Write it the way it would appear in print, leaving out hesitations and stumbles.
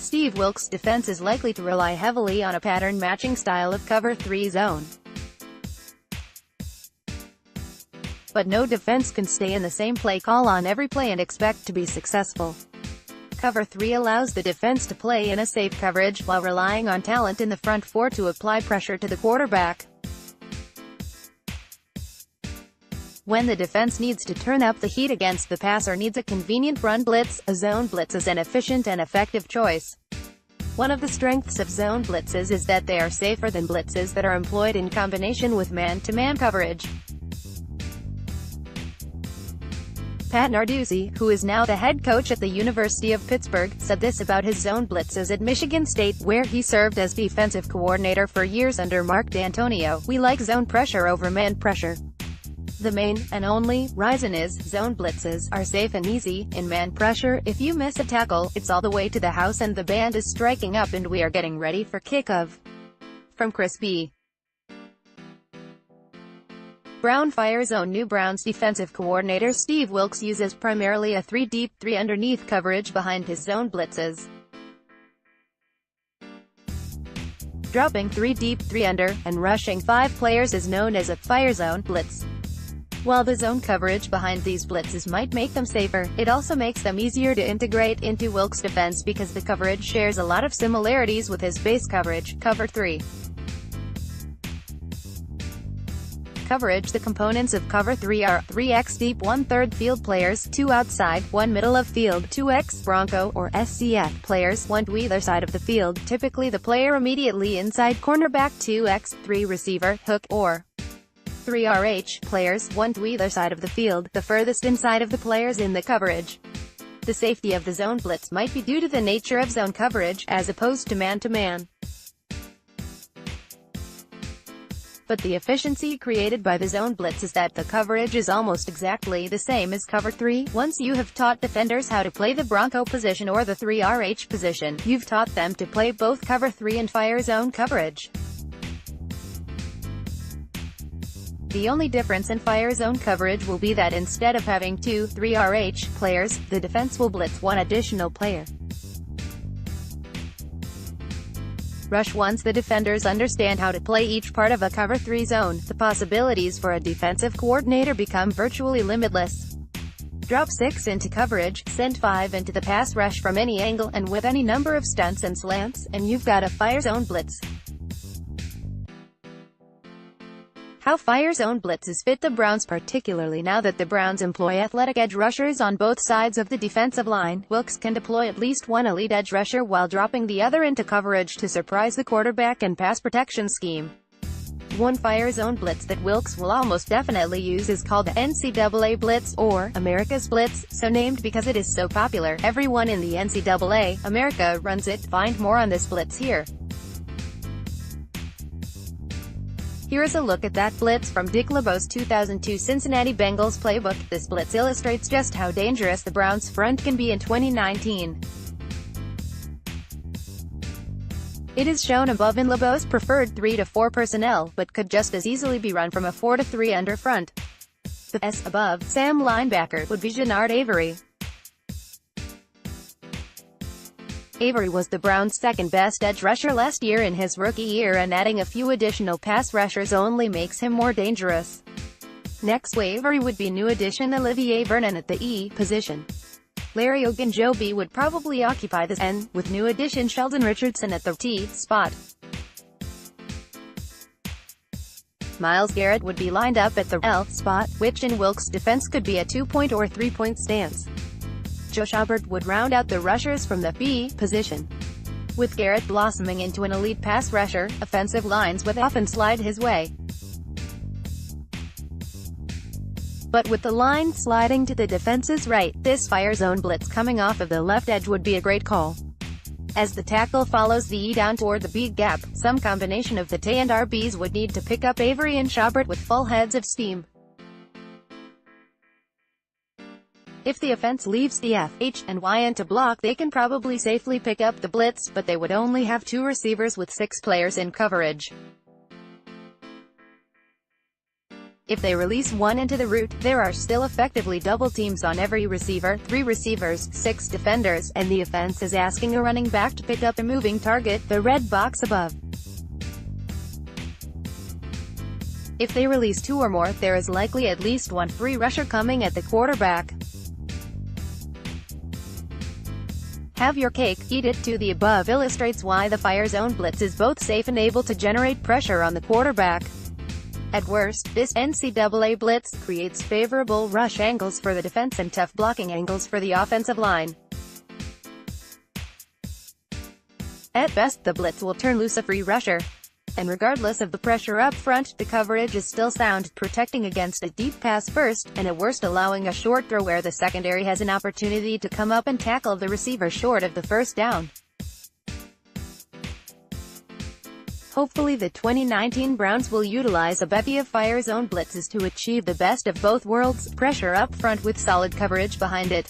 Steve Wilks' defense is likely to rely heavily on a pattern-matching style of cover 3 zone. But no defense can stay in the same play call on every play and expect to be successful. Cover 3 allows the defense to play in a safe coverage, while relying on talent in the front four to apply pressure to the quarterback. When the defense needs to turn up the heat against the pass or needs a convenient run blitz, a zone blitz is an efficient and effective choice. One of the strengths of zone blitzes is that they are safer than blitzes that are employed in combination with man-to-man coverage. Pat Narduzzi, who is now the head coach at the University of Pittsburgh, said this about his zone blitzes at Michigan State, where he served as defensive coordinator for years under Mark D'Antonio. "We like zone pressure over man pressure. The main, and only, reason is, zone blitzes are safe and easy. In man pressure, if you miss a tackle, it's all the way to the house and the band is striking up and we are getting ready for kickoff." From Chris B. Brown fire zone. New Browns defensive coordinator Steve Wilks uses primarily a 3 deep, 3 underneath coverage behind his zone blitzes. Dropping 3 deep, 3 under, and rushing 5 players is known as a fire zone blitz. While the zone coverage behind these blitzes might make them safer, it also makes them easier to integrate into Wilks' defense because the coverage shares a lot of similarities with his base coverage, cover 3. Coverage. The components of cover 3 are 3x deep 1/3 field players, 2 outside, 1 middle of field, 2x Bronco or SCF players, 1 to either side of the field, typically the player immediately inside cornerback, 2x 3 receiver, hook, or 3 RH players, 1 to either side of the field, the furthest inside of the players in the coverage. The safety of the zone blitz might be due to the nature of zone coverage, as opposed to man-to-man. But the efficiency created by the zone blitz is that the coverage is almost exactly the same as cover 3. Once you have taught defenders how to play the Bronco position or the 3 RH position, you've taught them to play both cover 3 and fire zone coverage. The only difference in fire zone coverage will be that instead of having 2 3 RH players, the defense will blitz 1 additional player. Rush. Once the defenders understand how to play each part of a cover 3 zone, the possibilities for a defensive coordinator become virtually limitless. Drop 6 into coverage, send 5 into the pass rush from any angle, and with any number of stunts and slants, and you've got a fire zone blitz. How fire zone blitzes fit the Browns, particularly now that the Browns employ athletic edge rushers on both sides of the defensive line. Wilks can deploy at least one elite edge rusher while dropping the other into coverage to surprise the quarterback and pass protection scheme. One fire zone blitz that Wilks will almost definitely use is called the NCAA Blitz, or America's Blitz, so named because it is so popular. Everyone in the NCAA America runs it. Find more on this blitz here. Here is a look at that blitz from Dick LeBeau's 2002 Cincinnati Bengals playbook. This blitz illustrates just how dangerous the Browns' front can be in 2019. It is shown above in LeBeau's preferred 3 to 4 personnel, but could just as easily be run from a 4 to 3 under front. The S above Sam linebacker would be Jannard Avery. Avery was the Browns' second-best edge rusher last year in his rookie year, and adding a few additional pass rushers only makes him more dangerous. Next to Avery would be new addition Olivier Vernon at the E position. Larry Ogunjobi would probably occupy the N, with new addition Sheldon Richardson at the T spot. Myles Garrett would be lined up at the L spot, which in Wilks' defense could be a 2-point or 3-point stance. Joe Schobert would round out the rushers from the B position. With Garrett blossoming into an elite pass rusher, offensive lines would often slide his way. But with the line sliding to the defense's right, this fire zone blitz coming off of the left edge would be a great call. As the tackle follows the E down toward the B gap, some combination of the T and RBs would need to pick up Avery and Schobert with full heads of steam. If the offense leaves the F, H, and Y into block, they can probably safely pick up the blitz, but they would only have 2 receivers with 6 players in coverage. If they release one into the route, there are still effectively double teams on every receiver, 3 receivers, 6 defenders, and the offense is asking a running back to pick up a moving target, the red box above. If they release 2 or more, there is likely at least one free rusher coming at the quarterback. Have your cake, eat it too. The above illustrates why the Fire Zone Blitz is both safe and able to generate pressure on the quarterback. At worst, this NCAA blitz creates favorable rush angles for the defense and tough blocking angles for the offensive line. At best, the blitz will turn loose a free rusher. And regardless of the pressure up front, the coverage is still sound, protecting against a deep pass first, and at worst allowing a short throw where the secondary has an opportunity to come up and tackle the receiver short of the first down. Hopefully the 2019 Browns will utilize a bevy of Fire Zone blitzes to achieve the best of both worlds, pressure up front with solid coverage behind it.